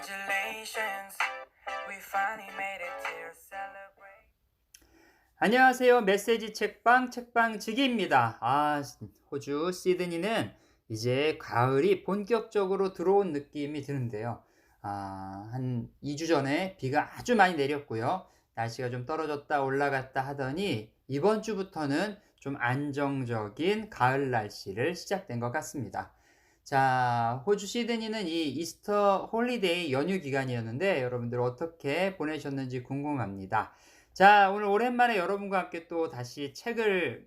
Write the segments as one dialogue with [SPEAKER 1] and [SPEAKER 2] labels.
[SPEAKER 1] Congratulations, we finally made it to celebrate.
[SPEAKER 2] 안녕하세요. 메시지 책방직입니다. 호주 시드니는 이제 가을이 본격적으로 들어온 느낌이 드는데요. 한 2주 전에 비가 아주 많이 내렸고요. 날씨가 좀 떨어졌다 올라갔다 하더니 이번 주부터는 좀 안정적인 가을 날씨를 시작된 것 같습니다. 자, 호주 시드니는 이 이스터 홀리데이 연휴 기간이었는데 여러분들 어떻게 보내셨는지 궁금합니다. 자, 오늘 오랜만에 여러분과 함께 또 다시 책을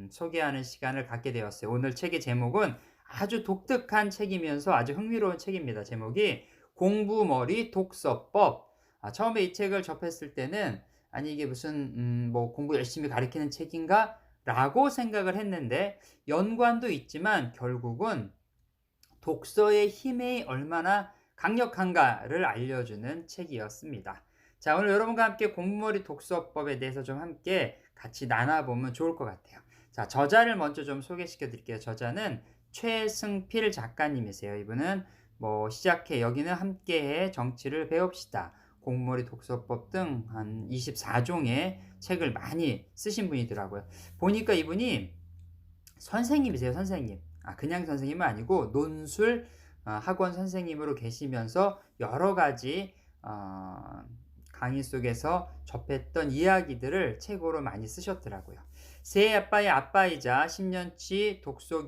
[SPEAKER 2] 소개하는 시간을 갖게 되었어요. 오늘 책의 제목은 아주 독특한 책이면서 아주 흥미로운 책입니다. 제목이 공부머리 독서법. 처음에 이 책을 접했을 때는 아니 이게 무슨 뭐 공부 열심히 가르치는 책인가? 라고 생각을 했는데 연관도 있지만 결국은 독서의 힘이 얼마나 강력한가를 알려주는 책이었습니다. 자, 오늘 여러분과 함께 공부머리 독서법에 대해서 좀 함께 같이 나눠보면 좋을 것 같아요. 자, 저자를 먼저 좀 소개시켜 드릴게요. 저자는 최승필 작가님이세요. 이분은 시작해 여기는 함께해 정치를 배웁시다. 공부머리 독서법 등 한 24종의 책을 많이 쓰신 분이더라고요. 보니까 이분이 선생님이세요, 선생님. 그냥 선생님은 아니고 논술 학원 선생님으로 계시면서 여러 가지 강의 속에서 접했던 이야기들을 책으로 많이 쓰셨더라고요. 새 아빠의 아빠이자 10년차 독서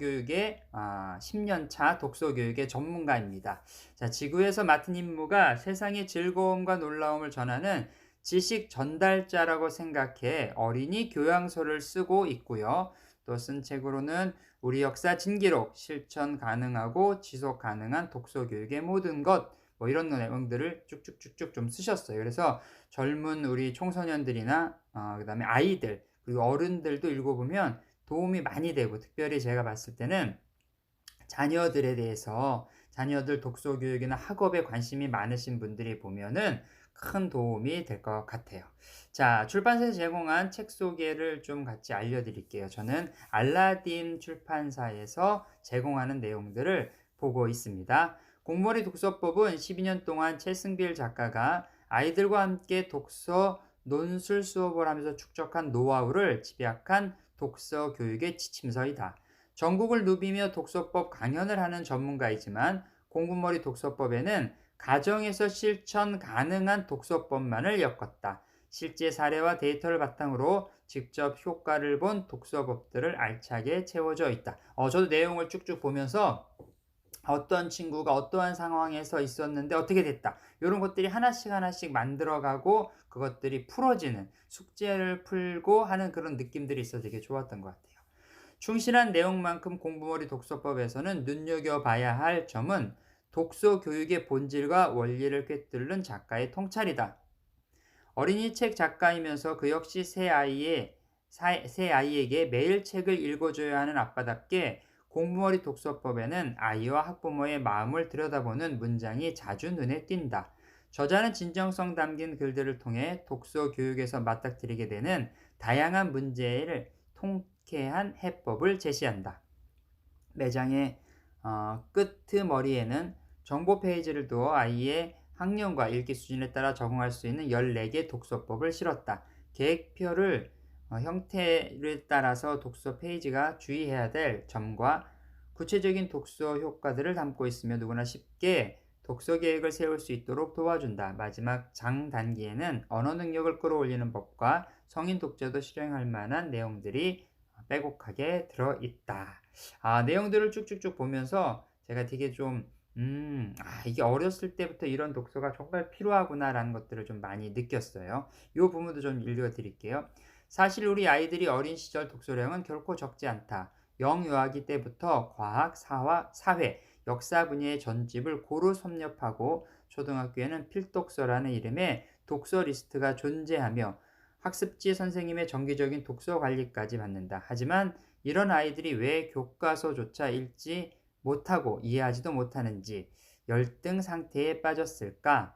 [SPEAKER 2] 교육의 전문가입니다. 자, 지구에서 맡은 임무가 세상의 즐거움과 놀라움을 전하는 지식 전달자라고 생각해 어린이 교양서를 쓰고 있고요. 또 쓴 책으로는 우리 역사 진기록, 실천 가능하고 지속 가능한 독서 교육의 모든 것, 이런 내용들을 쭉쭉쭉쭉 좀 쓰셨어요. 그래서 젊은 우리 청소년들이나 그다음에 아이들 그리고 어른들도 읽어보면 도움이 많이 되고, 특별히 제가 봤을 때는 자녀들에 대해서 자녀들 독서 교육이나 학업에 관심이 많으신 분들이 보면은 큰 도움이 될 것 같아요. 자, 출판사에서 제공한 책 소개를 좀 같이 알려드릴게요. 저는 알라딘 출판사에서 제공하는 내용들을 보고 있습니다. 공부머리 독서법은 12년 동안 최승필 작가가 아이들과 함께 독서 논술 수업을 하면서 축적한 노하우를 집약한 독서 교육의 지침서이다. 전국을 누비며 독서법 강연을 하는 전문가이지만 공부머리 독서법에는 가정에서 실천 가능한 독서법만을 엮었다. 실제 사례와 데이터를 바탕으로 직접 효과를 본 독서법들을 알차게 채워져 있다. 저도 내용을 쭉쭉 보면서 어떤 친구가 어떠한 상황에서 있었는데 어떻게 됐다. 이런 것들이 하나씩 만들어가고 그것들이 풀어지는, 숙제를 풀고 하는 그런 느낌들이 있어서 되게 좋았던 것 같아요. 충실한 내용만큼 공부머리 독서법에서는 눈여겨봐야 할 점은 독서 교육의 본질과 원리를 꿰뚫는 작가의 통찰이다. 어린이 책 작가이면서 그 역시 새 아이에게 매일 책을 읽어줘야 하는 아빠답게 공부머리 독서법에는 아이와 학부모의 마음을 들여다보는 문장이 자주 눈에 띈다. 저자는 진정성 담긴 글들을 통해 독서 교육에서 맞닥뜨리게 되는 다양한 문제를 통쾌한 해법을 제시한다. 매장의 끄트머리에는 정보 페이지를 두어 아이의 학년과 읽기 수준에 따라 적응할 수 있는 14개 독서법을 실었다. 계획표를 형태를 따라서 독서 페이지가 주의해야 될 점과 구체적인 독서 효과들을 담고 있으며 누구나 쉽게 독서 계획을 세울 수 있도록 도와준다. 마지막 장 단기에는 언어 능력을 끌어올리는 법과 성인 독자도 실행할 만한 내용들이 빼곡하게 들어있다. 내용들을 쭉쭉쭉 보면서 제가 되게 좀 이게 어렸을 때부터 이런 독서가 정말 필요하구나라는 것들을 좀 많이 느꼈어요. 이 부분도 좀 읽어드릴게요. 사실 우리 아이들이 어린 시절 독서량은 결코 적지 않다. 영유아기 때부터 과학, 사회, 역사 분야의 전집을 고루 섭렵하고 초등학교에는 필독서라는 이름의 독서 리스트가 존재하며 학습지 선생님의 정기적인 독서 관리까지 받는다. 하지만 이런 아이들이 왜 교과서조차 읽지 못하고 이해하지도 못하는지 열등 상태에 빠졌을까?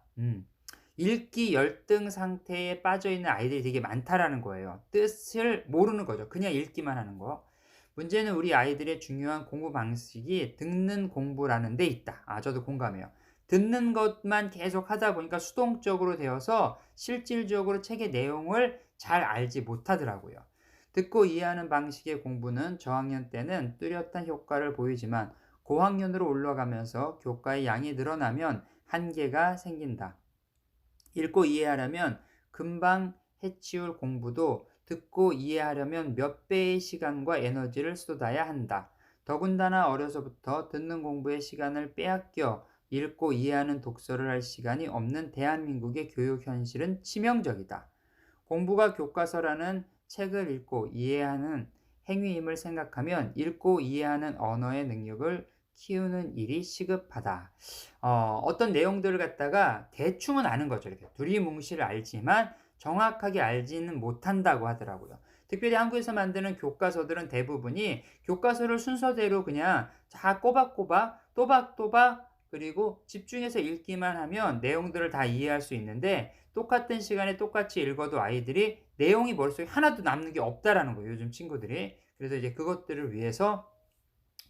[SPEAKER 2] 읽기 열등 상태에 빠져있는 아이들이 되게 많다라는 거예요. 뜻을 모르는 거죠. 그냥 읽기만 하는 거. 문제는 우리 아이들의 중요한 공부 방식이 듣는 공부라는 데 있다. 저도 공감해요. 듣는 것만 계속 하다 보니까 수동적으로 되어서 실질적으로 책의 내용을 잘 알지 못하더라고요. 듣고 이해하는 방식의 공부는 저학년 때는 뚜렷한 효과를 보이지만 고학년으로 올라가면서 교과의 양이 늘어나면 한계가 생긴다. 읽고 이해하려면 금방 해치울 공부도 듣고 이해하려면 몇 배의 시간과 에너지를 쏟아야 한다. 더군다나 어려서부터 듣는 공부에 시간을 빼앗겨 읽고 이해하는 독서를 할 시간이 없는 대한민국의 교육 현실은 치명적이다. 공부가 교과서라는 책을 읽고 이해하는 행위임을 생각하면 읽고 이해하는 언어의 능력을 키우는 일이 시급하다. 어떤 내용들을 갖다가 대충은 아는 거죠. 이렇게 두리뭉실 알지만 정확하게 알지는 못한다고 하더라고요. 특별히 한국에서 만드는 교과서들은 대부분이 교과서를 순서대로 그냥 다 꼬박꼬박 또박또박 그리고 집중해서 읽기만 하면 내용들을 다 이해할 수 있는데 똑같은 시간에 똑같이 읽어도 아이들이 내용이 머릿속에 하나도 남는 게 없다라는 거예요. 요즘 친구들이. 그래서 이제 그것들을 위해서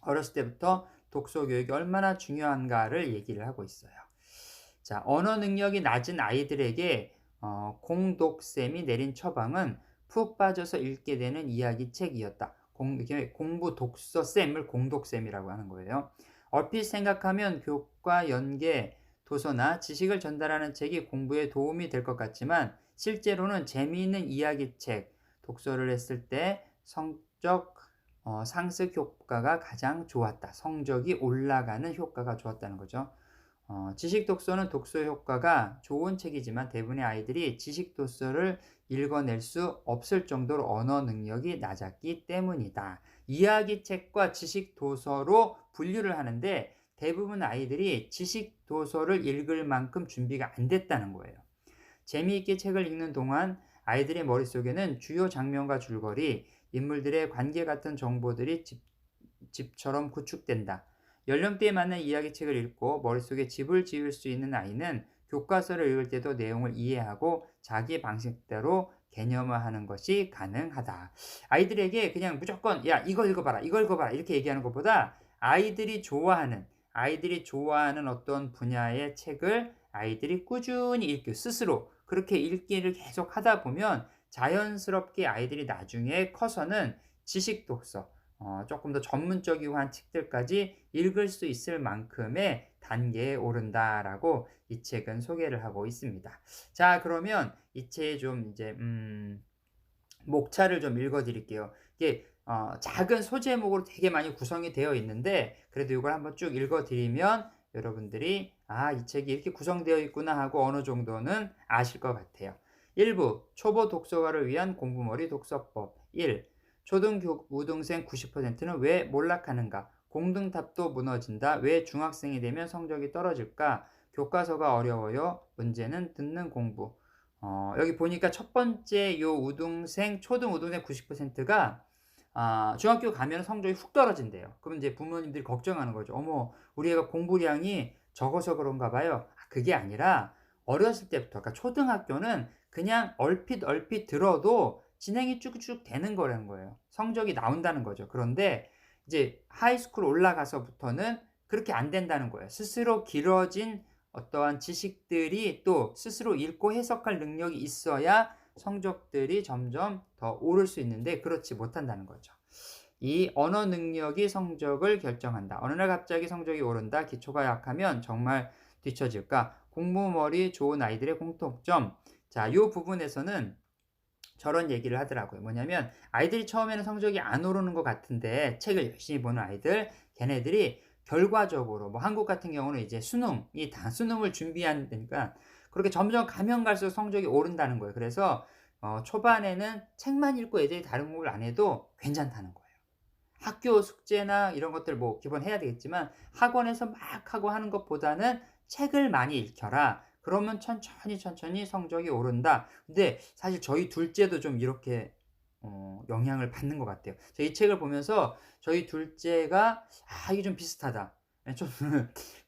[SPEAKER 2] 어렸을 때부터 독서 교육이 얼마나 중요한가를 얘기를 하고 있어요. 자, 언어 능력이 낮은 아이들에게 공독쌤이 내린 처방은 푹 빠져서 읽게 되는 이야기책이었다. 공부 독서쌤을 공독쌤이라고 하는 거예요. 얼핏 생각하면 교과 연계 도서나 지식을 전달하는 책이 공부에 도움이 될 것 같지만 실제로는 재미있는 이야기책 독서를 했을 때 성적 상승 효과가 가장 좋았다. 성적이 올라가는 효과가 좋았다는 거죠. 지식 독서는 독서 효과가 좋은 책이지만 대부분의 아이들이 지식 독서를 읽어낼 수 없을 정도로 언어 능력이 낮았기 때문이다. 이야기 책과 지식 도서로 분류를 하는데 대부분 아이들이 지식 도서를 읽을 만큼 준비가 안 됐다는 거예요. 재미있게 책을 읽는 동안 아이들의 머릿속에는 주요 장면과 줄거리, 인물들의 관계 같은 정보들이 집처럼 구축된다. 연령대에 맞는 이야기책을 읽고 머릿속에 집을 지을 수 있는 아이는 교과서를 읽을 때도 내용을 이해하고 자기 방식대로 개념화하는 것이 가능하다. 아이들에게 그냥 무조건 야 이거 읽어봐라 이렇게 얘기하는 것보다 아이들이 좋아하는 어떤 분야의 책을 아이들이 꾸준히 읽기 스스로 그렇게 읽기를 계속 하다 보면 자연스럽게 아이들이 나중에 커서는 지식 독서 조금 더 전문적이고 한 책들까지 읽을 수 있을 만큼의 단계에 오른다라고 이 책은 소개를 하고 있습니다. 자, 그러면 이 책의 좀 이제 목차를 좀 읽어드릴게요. 이게 작은 소제목으로 되게 많이 구성이 되어 있는데 그래도 이걸 한번 쭉 읽어드리면 여러분들이 이 책이 이렇게 구성되어 있구나 하고 어느 정도는 아실 것 같아요. 1부 초보 독서가를 위한 공부머리 독서법 1. 초등우등생 90%는 왜 몰락하는가? 공등탑도 무너진다. 왜 중학생이 되면 성적이 떨어질까? 교과서가 어려워요. 문제는 듣는 공부. 여기 보니까 첫 번째 요 초등우등생 90%가 중학교 가면 성적이 훅 떨어진대요. 그러면 이제 부모님들이 걱정하는 거죠. 어머, 우리 애가 공부량이 적어서 그런가 봐요. 그게 아니라 어렸을 때부터, 그러니까 초등학교는 그냥 얼핏 들어도 진행이 쭉쭉 되는 거라는 거예요. 성적이 나온다는 거죠. 그런데 이제 하이스쿨 올라가서부터는 그렇게 안 된다는 거예요. 스스로 길어진 어떠한 지식들이 또 스스로 읽고 해석할 능력이 있어야 성적들이 점점 더 오를 수 있는데 그렇지 못한다는 거죠. 이 언어 능력이 성적을 결정한다. 어느 날 갑자기 성적이 오른다. 기초가 약하면 정말 뒤처질까? 공부머리 좋은 아이들의 공통점. 자, 이 부분에서는 저런 얘기를 하더라고요. 뭐냐면 아이들이 처음에는 성적이 안 오르는 것 같은데 책을 열심히 보는 아이들, 걔네들이 결과적으로 뭐 한국 같은 경우는 이제 수능을 준비한다니까 그렇게 점점 가면 갈수록 성적이 오른다는 거예요. 그래서 초반에는 책만 읽고 애들이 다른 공부를 안 해도 괜찮다는 거예요. 학교 숙제나 이런 것들 뭐 기본 해야 되겠지만 학원에서 막 하고 하는 것보다는 책을 많이 읽혀라. 그러면 천천히 성적이 오른다. 근데 사실 저희 둘째도 좀 이렇게 영향을 받는 것 같아요. 이 책을 보면서 저희 둘째가 이게 좀 비슷하다. 좀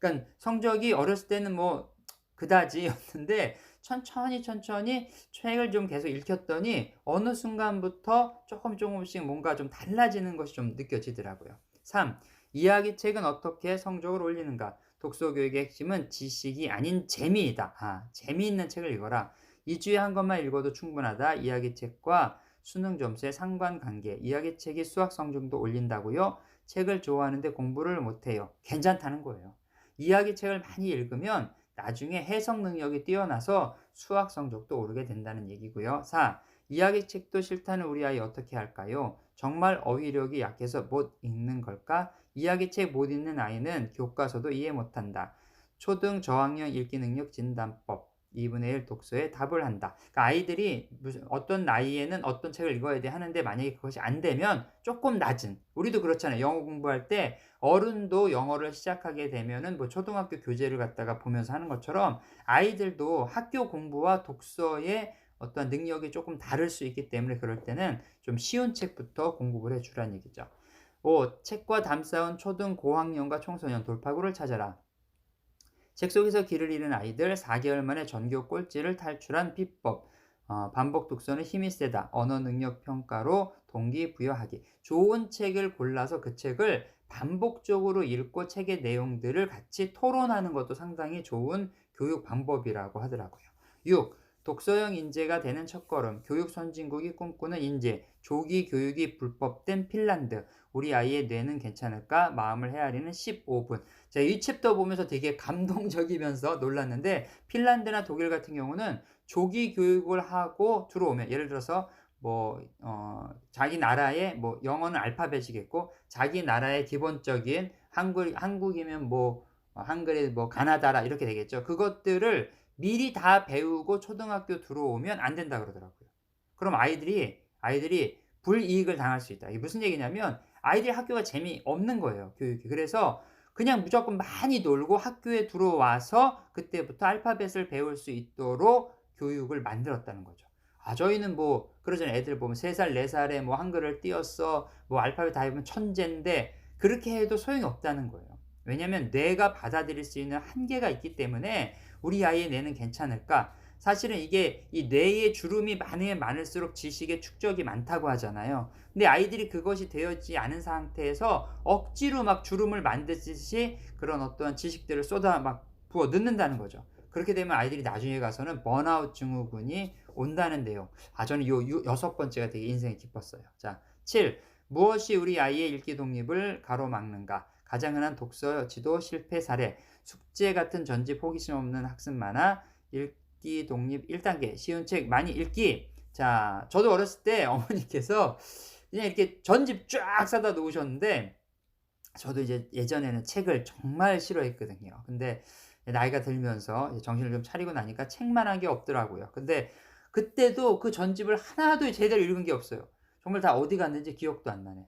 [SPEAKER 2] 그러니까 성적이 어렸을 때는 뭐 그다지였는데 천천히 책을 좀 계속 읽혔더니 어느 순간부터 조금씩 뭔가 좀 달라지는 것이 좀 느껴지더라고요. 3. 이야기책은 어떻게 성적을 올리는가? 독서 교육의 핵심은 지식이 아닌 재미이다. 재미있는 책을 읽어라. 2주에 한 권만 읽어도 충분하다. 이야기책과 수능 점수의 상관관계. 이야기책이 수학 성적도 올린다고요? 책을 좋아하는데 공부를 못해요. 괜찮다는 거예요. 이야기책을 많이 읽으면 나중에 해석 능력이 뛰어나서 수학 성적도 오르게 된다는 얘기고요. 4. 이야기책도 싫다는 우리 아이 어떻게 할까요? 정말 어휘력이 약해서 못 읽는 걸까? 이야기책 못 읽는 아이는 교과서도 이해 못한다. 초등 저학년 읽기 능력 진단법 2분의 1 독서에 답을 한다. 그러니까 아이들이 어떤 나이에는 어떤 책을 읽어야 돼 하는데 만약에 그것이 안 되면 조금 낮은, 우리도 그렇잖아요. 영어 공부할 때 어른도 영어를 시작하게 되면은 뭐 초등학교 교재를 갖다가 보면서 하는 것처럼 아이들도 학교 공부와 독서의 어떤 능력이 조금 다를 수 있기 때문에 그럴 때는 좀 쉬운 책부터 공부를 해주라는 얘기죠. 5. 책과 담쌓은 초등 고학년과 청소년 돌파구를 찾아라. 책 속에서 길을 잃은 아이들 4개월 만에 전교 꼴찌를 탈출한 비법. 반복 독서는 힘이 세다. 언어 능력 평가로 동기부여하기. 좋은 책을 골라서 그 책을 반복적으로 읽고 책의 내용들을 같이 토론하는 것도 상당히 좋은 교육 방법이라고 하더라고요. 6. 독서형 인재가 되는 첫걸음. 교육 선진국이 꿈꾸는 인재. 조기 교육이 불법된 핀란드. 우리 아이의 뇌는 괜찮을까? 마음을 헤아리는 15분. 제가 이 챕터 보면서 되게 감동적이면서 놀랐는데 핀란드나 독일 같은 경우는 조기 교육을 하고 들어오면 예를 들어서 자기 나라의 영어는 알파벳이겠고 자기 나라의 기본적인 한국이면 한글이 가나다라 이렇게 되겠죠. 그것들을 미리 다 배우고 초등학교 들어오면 안 된다 그러더라고요. 그럼 아이들이 불이익을 당할 수 있다. 이게 무슨 얘기냐면 아이들이 학교가 재미없는 거예요. 교육이. 그래서 그냥 무조건 많이 놀고 학교에 들어와서 그때부터 알파벳을 배울 수 있도록 교육을 만들었다는 거죠. 저희는 그러잖아요. 애들 보면 3살, 4살에 한글을 띄웠어. 알파벳 다 해보면 천재인데 그렇게 해도 소용이 없다는 거예요. 왜냐하면 뇌가 받아들일 수 있는 한계가 있기 때문에 우리 아이의 뇌는 괜찮을까? 사실은 이게 이 뇌의 주름이 많으면 많을수록 지식의 축적이 많다고 하잖아요. 근데 아이들이 그것이 되어지지 않은 상태에서 억지로 막 주름을 만들듯이 그런 어떤 지식들을 부어 넣는다는 거죠. 그렇게 되면 아이들이 나중에 가서는 번아웃 증후군이 온다는 내용. 저는 요 6번째가 되게 인생에 깊었어요. 자, 7. 무엇이 우리 아이의 읽기 독립을 가로막는가? 가장 흔한 독서 지도 실패 사례. 숙제 같은 전집 호기심 없는 학습 만화. 읽기 독립 1단계. 쉬운 책 많이 읽기. 자, 저도 어렸을 때 어머니께서 그냥 이렇게 전집 쫙 사다 놓으셨는데 저도 이제 예전에는 책을 정말 싫어했거든요. 근데 나이가 들면서 정신을 좀 차리고 나니까 책만한 게 없더라고요. 근데 그때도 그 전집을 하나도 제대로 읽은 게 없어요. 정말 다 어디 갔는지 기억도 안 나네.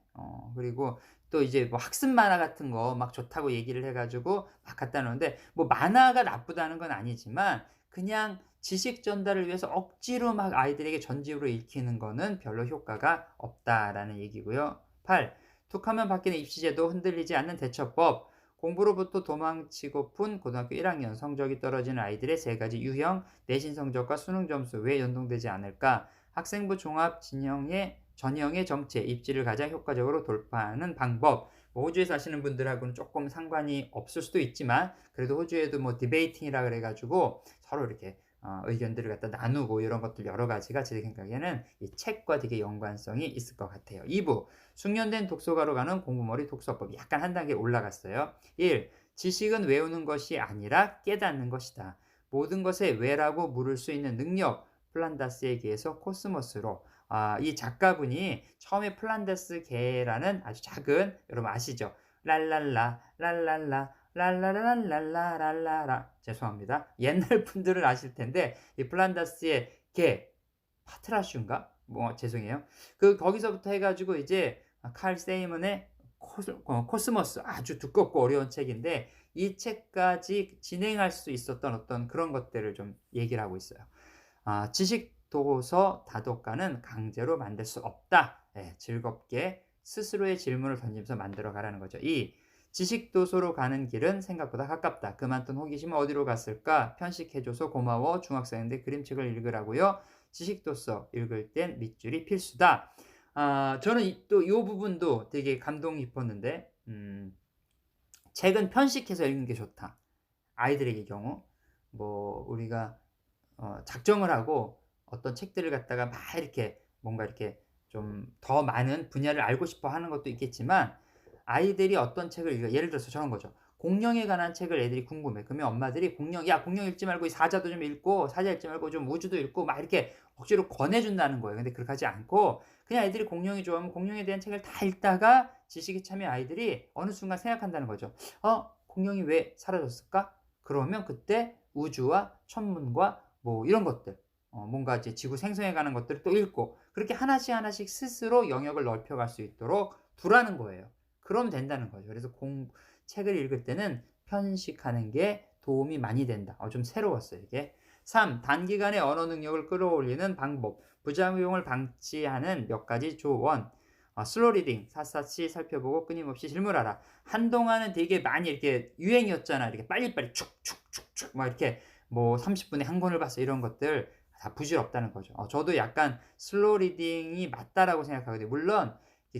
[SPEAKER 2] 그리고 또 이제 학습 만화 같은 거 막 좋다고 얘기를 해가지고 막 갖다 놓는데 만화가 나쁘다는 건 아니지만 그냥 지식 전달을 위해서 억지로 막 아이들에게 전집으로 읽히는 거는 별로 효과가 없다라는 얘기고요. 8. 툭하면 바뀌는 입시제도 흔들리지 않는 대처법. 공부로부터 도망치고픈 고등학교 1학년 성적이 떨어지는 아이들의 3가지 유형, 내신 성적과 수능 점수 왜 연동되지 않을까? 학생부 종합 전형의 정체, 입지를 가장 효과적으로 돌파하는 방법. 호주에 사시는 분들하고는 조금 상관이 없을 수도 있지만 그래도 호주에도 디베이팅이라 그래가지고 서로 이렇게 의견들을 갖다 나누고 이런 것들 여러 가지가 제 생각에는 이 책과 되게 연관성이 있을 것 같아요. 2부 숙련된 독서가로 가는 공부머리 독서법 약간 한 단계 올라갔어요. 1. 지식은 외우는 것이 아니라 깨닫는 것이다. 모든 것에 왜라고 물을 수 있는 능력. 플란다스의 개에서 코스모스로. 이 작가분이 처음에 플란다스 개라는 아주 작은, 여러분 아시죠? 랄랄라 랄랄라 랄라랄랄랄라랄라 죄송합니다. 옛날 분들은 아실 텐데 이 플란다스의 개 파트라슈인가? 죄송해요. 거기서부터 해가지고 이제 칼 세이먼의 코스모스 아주 두껍고 어려운 책인데 이 책까지 진행할 수 있었던 어떤 그런 것들을 좀 얘기를 하고 있어요. 지식 도서 다독가는 강제로 만들 수 없다. 즐겁게 스스로의 질문을 던지면서 만들어 가라는 거죠. 2. 지식도서로 가는 길은 생각보다 가깝다. 그만둔 호기심은 어디로 갔을까? 편식해줘서 고마워. 중학생인데 그림책을 읽으라고요. 지식도서 읽을 땐 밑줄이 필수다. 저는 또 이 부분도 되게 감동 깊었는데 책은 편식해서 읽는 게 좋다. 아이들에게 경우 뭐 우리가 작정을 하고 어떤 책들을 갖다가 막 이렇게 뭔가 이렇게 좀 더 많은 분야를 알고 싶어 하는 것도 있겠지만 아이들이 어떤 책을 예를 들어서 저런 거죠. 공룡에 관한 책을 애들이 궁금해. 그러면 엄마들이 "야 공룡 읽지 말고 이 사자도 좀 읽고 사자 읽지 말고 좀 우주도 읽고." 막 이렇게 억지로 권해 준다는 거예요. 근데 그렇게 하지 않고 그냥 애들이 공룡이 좋아하면 공룡에 대한 책을 다 읽다가 지식이 참여 아이들이 어느 순간 생각한다는 거죠. '공룡이 왜 사라졌을까?' 그러면 그때 우주와 천문과 뭐 이런 것들 뭔가 이제 지구 생성해 가는 것들을 또 읽고 그렇게 하나씩 하나씩 스스로 영역을 넓혀 갈 수 있도록 두라는 거예요. 그러면 된다는 거죠. 그래서 책을 읽을 때는 편식하는 게 도움이 많이 된다. 좀 새로웠어요 이게. 3. 단기간에 언어 능력을 끌어올리는 방법. 부작용을 방지하는 몇 가지 조언. 슬로우 리딩, 샅샅이 살펴보고 끊임없이 질문하라. 한동안은 되게 많이 이렇게 유행이었잖아. 이렇게 빨리빨리 축축축축 막 이렇게 뭐 30분에 한 권을 봤어 이런 것들 다 부질없다는 거죠. 저도 약간 슬로우 리딩이 맞다라고 생각하거든요. 물론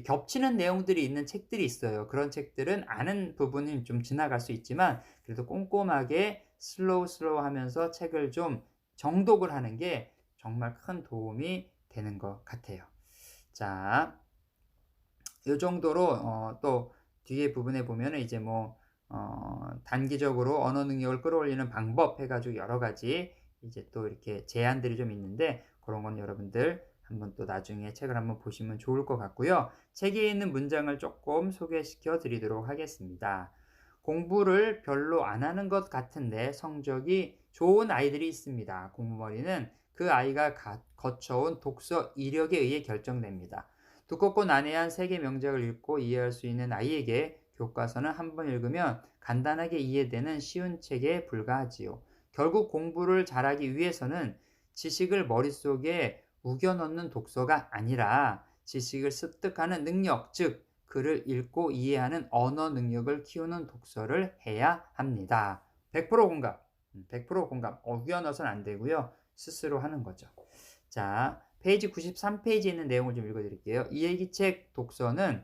[SPEAKER 2] 겹치는 내용들이 있는 책들이 있어요. 그런 책들은 아는 부분은 좀 지나갈 수 있지만 그래도 꼼꼼하게 슬로우 하면서 책을 좀 정독을 하는 게 정말 큰 도움이 되는 것 같아요. 자, 요 정도로 또 뒤에 부분에 보면은 이제 뭐 단기적으로 언어 능력을 끌어올리는 방법 해 가지고 여러 가지 이제 또 이렇게 제안들이 좀 있는데 그런 건 여러분들 한번 또 나중에 책을 한번 보시면 좋을 것 같고요. 책에 있는 문장을 조금 소개시켜 드리도록 하겠습니다. 공부를 별로 안 하는 것 같은데 성적이 좋은 아이들이 있습니다. 공부머리는 그 아이가 거쳐온 독서 이력에 의해 결정됩니다. 두껍고 난해한 세계 명작을 읽고 이해할 수 있는 아이에게 교과서는 한 번 읽으면 간단하게 이해되는 쉬운 책에 불과하지요. 결국 공부를 잘하기 위해서는 지식을 머릿속에 우겨 넣는 독서가 아니라 지식을 습득하는 능력, 즉 글을 읽고 이해하는 언어 능력을 키우는 독서를 해야 합니다. 100% 공감. 100% 공감. 우겨 넣어서는 안 되고요. 스스로 하는 거죠. 자, 페이지 93페이지에 있는 내용을 좀 읽어드릴게요. 이 일기책 독서는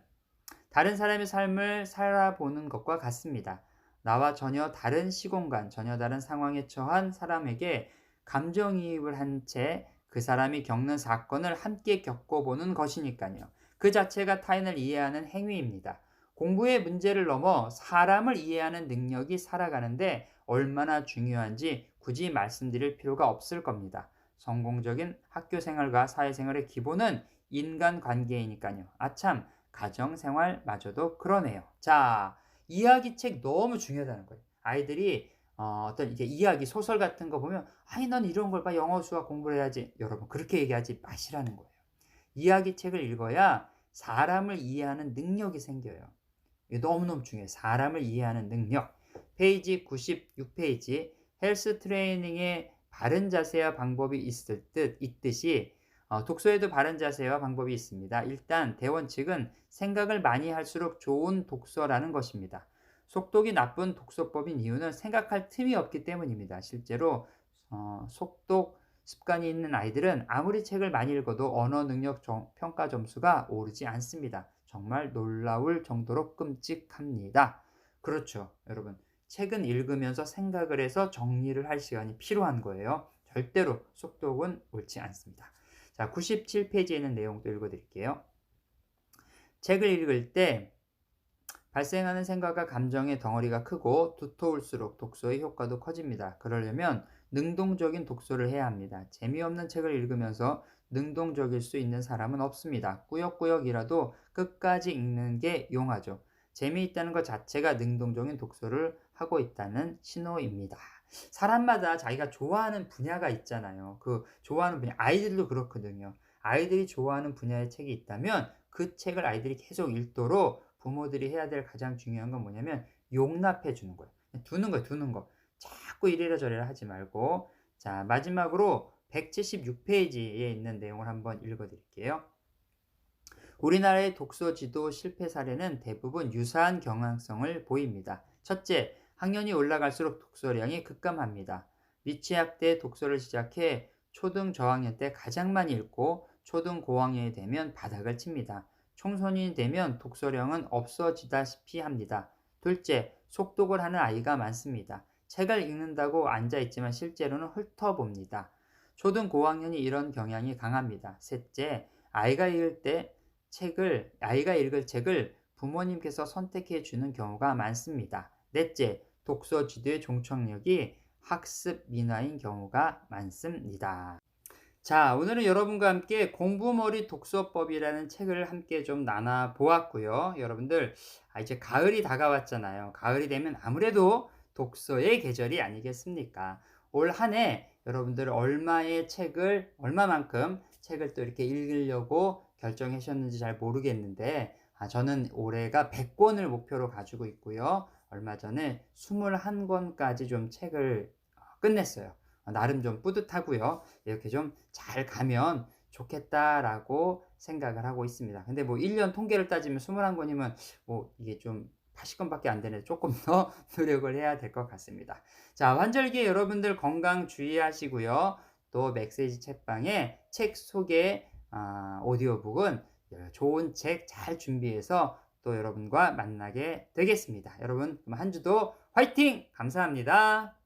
[SPEAKER 2] 다른 사람의 삶을 살아보는 것과 같습니다. 나와 전혀 다른 시공간, 전혀 다른 상황에 처한 사람에게 감정이입을 한 채 그 사람이 겪는 사건을 함께 겪어보는 것이니까요. 그 자체가 타인을 이해하는 행위입니다. 공부의 문제를 넘어 사람을 이해하는 능력이 살아가는데 얼마나 중요한지 굳이 말씀드릴 필요가 없을 겁니다. 성공적인 학교 생활과 사회생활의 기본은 인간관계이니까요. 아참, 가정생활마저도 그러네요. 자, 이야기책 너무 중요하다는 거예요. 아이들이 어떤 이제 이야기, 소설 같은 거 보면 아니 넌 이런 걸 봐. 영어, 수학 공부를 해야지. 여러분 그렇게 얘기하지 마시라는 거예요. 이야기책을 읽어야 사람을 이해하는 능력이 생겨요. 이게 너무너무 중요해요. 사람을 이해하는 능력. 페이지 96페이지 헬스 트레이닝의 바른 자세와 방법이 있듯이 독서에도 바른 자세와 방법이 있습니다. 일단 대원칙은 생각을 많이 할수록 좋은 독서라는 것입니다. 속독이 나쁜 독서법인 이유는 생각할 틈이 없기 때문입니다. 실제로 속독 습관이 있는 아이들은 아무리 책을 많이 읽어도 언어 능력 평가 점수가 오르지 않습니다. 정말 놀라울 정도로 끔찍합니다. 그렇죠, 여러분. 책은 읽으면서 생각을 해서 정리를 할 시간이 필요한 거예요. 절대로 속독은 옳지 않습니다. 자, 97페이지에 있는 내용도 읽어드릴게요. 책을 읽을 때 발생하는 생각과 감정의 덩어리가 크고 두터울수록 독서의 효과도 커집니다. 그러려면 능동적인 독서를 해야 합니다. 재미없는 책을 읽으면서 능동적일 수 있는 사람은 없습니다. 꾸역꾸역이라도 끝까지 읽는 게 용하죠. 재미있다는 것 자체가 능동적인 독서를 하고 있다는 신호입니다. 사람마다 자기가 좋아하는 분야가 있잖아요. 그 좋아하는 분야, 아이들도 그렇거든요. 아이들이 좋아하는 분야의 책이 있다면 그 책을 아이들이 계속 읽도록 부모들이 해야 될 가장 중요한 건 뭐냐면 용납해 주는 거예요. 두는 거. 자꾸 이래라 저래라 하지 말고. 자, 마지막으로 176페이지에 있는 내용을 한번 읽어드릴게요. 우리나라의 독서 지도 실패 사례는 대부분 유사한 경향성을 보입니다. 첫째, 학년이 올라갈수록 독서량이 급감합니다. 미취학 때 독서를 시작해 초등 저학년 때 가장 많이 읽고 초등 고학년이 되면 바닥을 칩니다. 청소년이 되면 독서량은 없어지다시피 합니다. 둘째, 속독을 하는 아이가 많습니다. 책을 읽는다고 앉아있지만 실제로는 훑어봅니다. 초등 고학년이 이런 경향이 강합니다. 셋째, 아이가 읽을 책을 부모님께서 선택해 주는 경우가 많습니다. 넷째, 독서 지도의 종착역이 학습 민화인 경우가 많습니다. 자, 오늘은 여러분과 함께 공부머리 독서법이라는 책을 함께 좀 나눠 보았고요. 여러분들, 이제 가을이 다가왔잖아요. 가을이 되면 아무래도 독서의 계절이 아니겠습니까? 올 한 해 여러분들 얼마만큼 책을 또 이렇게 읽으려고 결정하셨는지 잘 모르겠는데, 저는 올해가 100권을 목표로 가지고 있고요. 얼마 전에 21권까지 좀 책을 끝냈어요. 나름 좀 뿌듯하고요. 이렇게 좀 잘 가면 좋겠다라고 생각을 하고 있습니다. 근데 뭐 1년 통계를 따지면 21권이면 뭐 이게 좀 80권밖에 안 되는데 조금 더 노력을 해야 될 것 같습니다. 자, 환절기에 여러분들 건강 주의하시고요. 또 맥세지 책방에 책 소개 오디오북은 좋은 책 잘 준비해서 또 여러분과 만나게 되겠습니다. 여러분 한 주도 화이팅! 감사합니다.